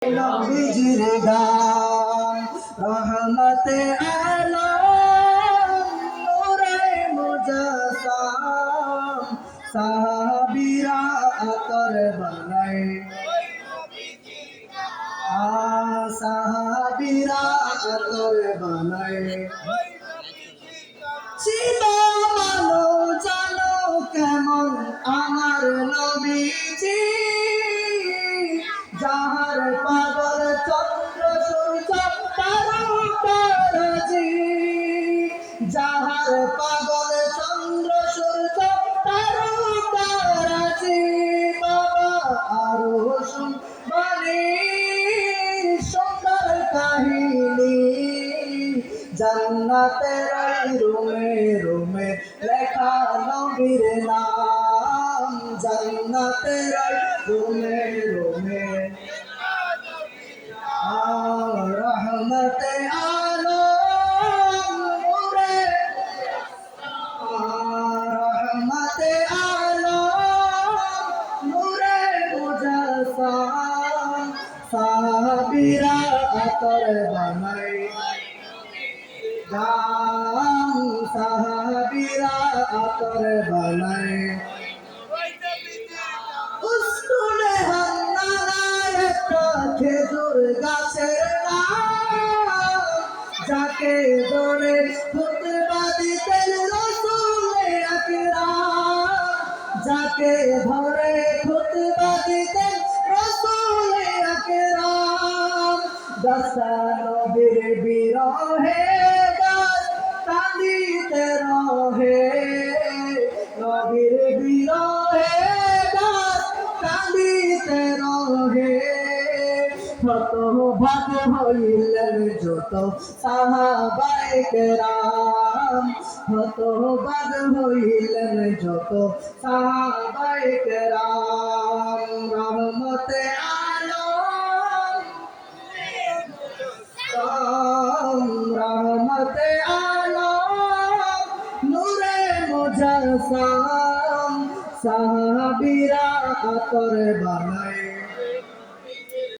নবীজির গান রহমতে আলম নূরে মুজাসসাম সাহাবীরা আতর বানায় সাহাবীরা আতর বানায় ছিল মানো জানো কেমন আমার নবীজি যাহার পাগল চন্দ্র সূর্য তারকারাজি যাহার পাগল চন্দ্র সূর্য তারকারাজি বাবা আরো শুনবানি সুন্দর কাহিনী জান্নাতের রুমে রুমে লেখা নবীর নাম জান্নাতের রুমে রুমে রহমতে আলম নূরে রহমতে আলম নূরে মুজাসসাম সাহাবীরা আতর বানায় গাম সাহাবীরা আতর বানায় উস্তুনে হান্নানায় একটা খেজুর গাছের নাম যাকে ধরে খুতবা দিতেন রাসূলে আকরাম যাকে ধরে খুতবা দিতেন রাসূলে আকরাম দশটা নবীর বিরহে কাঁদিতে রহে নবীর বিরহে কাঁদিতে রহে হতভাগ হইলেন যত সাহাবায়ে কেরাম হতভাগ হইলেন যত সাহাবায়ে কেরাম রহমতে রহমতে আলম নূরে মুজাসসাম সাহাবীরা আতর বানায়